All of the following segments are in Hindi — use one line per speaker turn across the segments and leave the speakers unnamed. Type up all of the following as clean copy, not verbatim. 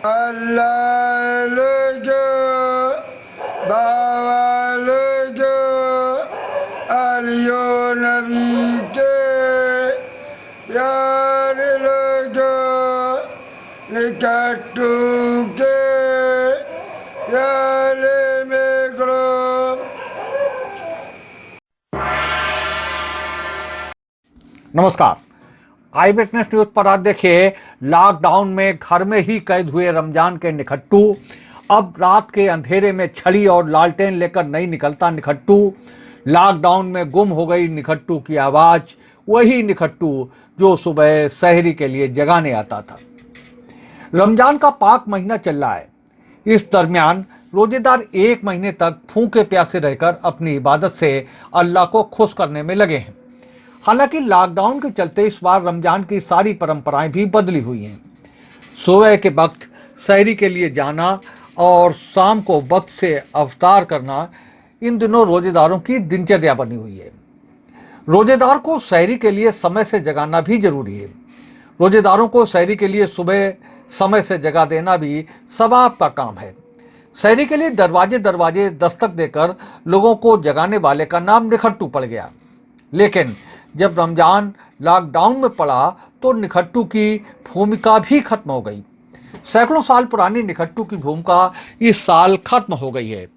अल्लाह जो बाबा जो अलियो नबी के प्यार जो निकटू के प्यारे में गड़ो।
नमस्कार, आई विटनेस न्यूज पर आज देखिए, लॉकडाउन में घर में ही कैद हुए रमजान के निखट्टू। अब रात के अंधेरे में छड़ी और लालटेन लेकर नहीं निकलता निखट्टू। लॉकडाउन में गुम हो गई निखट्टू की आवाज, वही निखट्टू जो सुबह सहरी के लिए जगाने आता था। रमजान का पाक महीना चल रहा है। इस दरमियान रोजेदार एक महीने तक भूखे प्यासे रहकर अपनी इबादत से अल्लाह को खुश करने में लगे हैं। हालांकि लॉकडाउन के चलते इस बार रमजान की सारी परंपराएं भी बदली हुई हैं। सुबह के वक्त सहरी के लिए जाना और शाम को वक्त से अफ्तार करना इन दिनों रोजेदारों की दिनचर्या बनी हुई है। रोजेदार को सहरी के लिए समय से जगाना भी जरूरी है। रोजेदारों को सहरी के लिए सुबह समय से जगा देना भी सवाब का काम है। सहरी के लिए दरवाजे दरवाजे दस्तक देकर लोगों को जगाने वाले का नाम निखट्टू पड़ गया। लेकिन जब रमजान लॉकडाउन में पड़ा तो निखट्टू की भूमिका भी खत्म हो गई। सैकड़ों साल पुरानी निखट्टू की भूमिका इस साल खत्म हो गई है।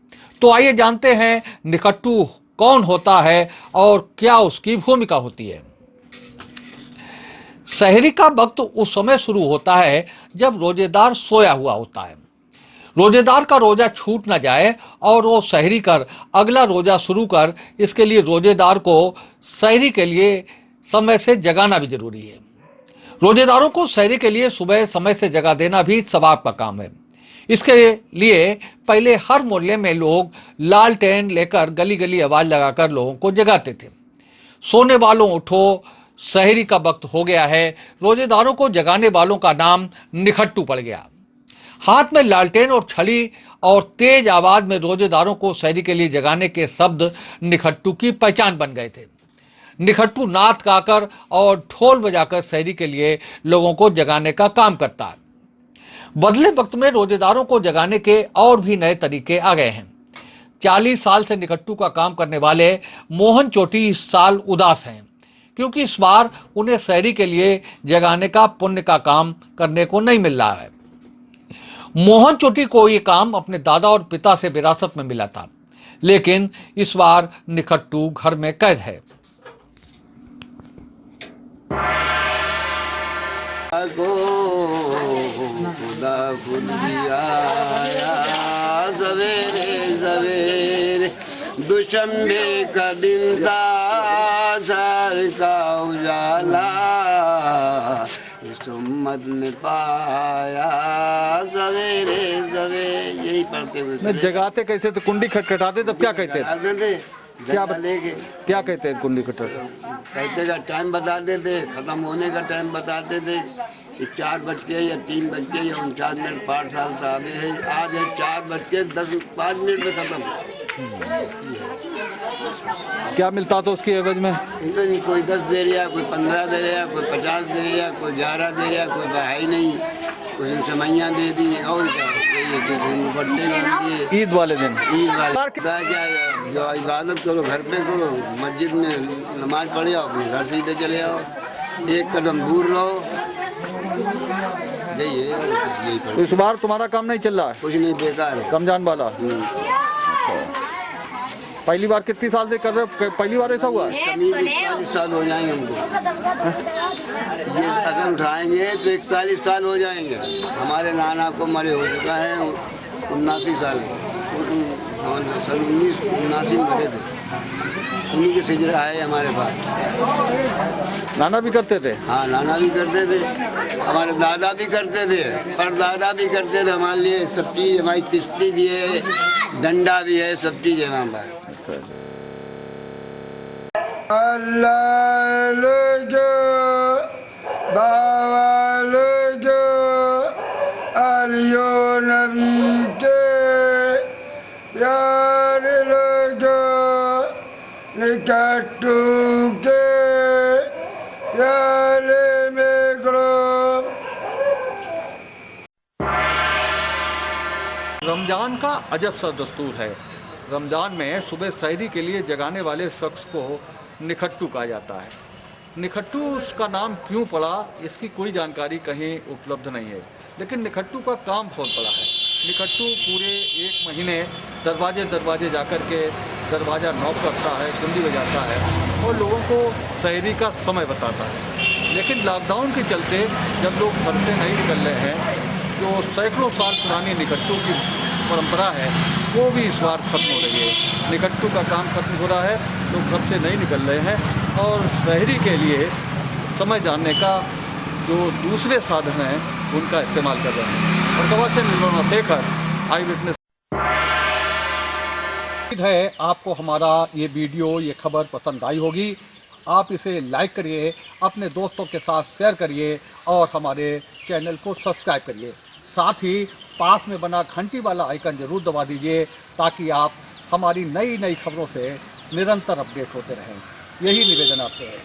तो आइए जानते हैं निखट्टू कौन होता है और क्या उसकी भूमिका होती है। सहरी का वक्त उस समय शुरू होता है जब रोजेदार सोया हुआ होता है। रोजेदार का रोजा छूट ना जाए और वो सहरी कर अगला रोजा शुरू कर, इसके लिए रोजेदार को सहरी के लिए समय से जगाना भी जरूरी है। रोजेदारों को सहरी के लिए सुबह समय से जगा देना भी सवाब का काम है। इसके लिए पहले हर मोहल्ले में लोग लालटेन लेकर गली गली आवाज लगाकर लोगों को जगाते थे। सोने वालों उठो, सहरी का वक्त हो गया है। रोजेदारों को जगाने वालों का नाम निखट्टू पड़ गया। हाथ में लालटेन और छड़ी और तेज आवाज में रोजेदारों को सहरी के लिए जगाने के शब्द निखट्टू की पहचान बन गए थे। निखट्टू नात गाकर और ढोल बजाकर सहरी के लिए लोगों को जगाने का काम करता है। बदले वक्त में रोजेदारों को जगाने के और भी नए तरीके आ गए हैं। 40 साल से निखट्टू का काम करने वाले मोहन चोटी इस साल उदास हैं, क्योंकि इस बार उन्हें सहरी के लिए जगाने का पुण्य का काम करने को नहीं मिल रहा है। मोहन चोटी को ये काम अपने दादा और पिता से विरासत में मिला था, लेकिन इस बार निखट्टू घर में कैद है।
सवेरे सवेरे दुशंबे का दिन था, सार का उजाला इस उम्मत ने पाया। सवेरे सवेरे यही पढ़ते हुए
जगाते कैसे? तो कुंडी खटखटाते तब क्या कहते थे? क्या कहते हैं कुंडी खटखट?
कहते का टाइम बता देते, खत्म होने का टाइम बताते थे कि 4 बज के या 3 बज के या 49 पाठशाला साहब है। आज है 4 बज के 5 मिनट में खत्म।
क्या मिलता था उसकी एवज में?
इतना नहीं, कोई 10 दे रहा, कोई 15 दे रहा, कोई 50 दे रहा, कोई 11 दे रहा, कोई बहाई नहीं, कुछ समैया दे दी। और
ईद वाले दिन
क्या जो इबादत करो घर पे करो, मस्जिद में नमाज पढ़े आओ, अपने घर सीधे चले आओ, एक कदम दूर रहो। यही
इस बार तुम्हारा काम नहीं चल रहा है?
कुछ नहीं, बेकार है
रमजान वाला। पहली बार कितनी साल से कर रहे हो? पहली बार ऐसा हुआ?
41 साल हो जाएंगे हमको। ये अगर उठाएंगे तो 41 साल हो जाएंगे। हमारे नाना को मरे हो चुका है 79 साल, 1979 में मरे थे। उन्हीं के सिजरा है हमारे पास।
नाना भी करते थे?
हाँ, नाना भी करते थे, हमारे दादा भी करते थे, परदादा भी करते थे। हमारे लिए सब चीज़, हमारी किश्ती भी है, डंडा भी है, सब चीज़ है हमारे पास। अल्लाह जो बाबा जो अलियो नबी के प्यार जो निकटू के प्यारे में गड़ो।
रमज़ान का अजब सा दस्तूर है। रमज़ान में सुबह सहरी के लिए जगाने वाले शख्स को निखट्टू कहा जाता है। निखट्टू उसका नाम क्यों पड़ा, इसकी कोई जानकारी कहीं उपलब्ध नहीं है, लेकिन निखट्टू का काम बहुत बड़ा है। निखट्टू पूरे 1 महीने दरवाजे दरवाजे जाकर के दरवाज़ा नॉक करता है, कुंडी बजाता है और लोगों को सहरी का समय बताता है। लेकिन लॉकडाउन के चलते जब लोग घर से नहीं निकल रहे हैं, जो सैकड़ों साल पुरानी निखट्टू की परंपरा है वो भी इस बार खत्म हो रही है। निखट्टू का काम खत्म हो रहा है, लोग घर से नहीं निकल रहे हैं और सहरी के लिए समय जानने का जो दूसरे साधन हैं उनका इस्तेमाल कर रहे हैं। और दवा से निर्मला शेखर, आई विटनेस है। आपको हमारा ये वीडियो, ये खबर पसंद आई होगी। आप इसे लाइक करिए, अपने दोस्तों के साथ शेयर करिए और हमारे चैनल को सब्सक्राइब करिए। साथ ही पास में बना घंटी वाला आइकन जरूर दबा दीजिए ताकि आप हमारी नई नई खबरों से निरंतर अपडेट होते रहें। यही निवेदन आपसे है।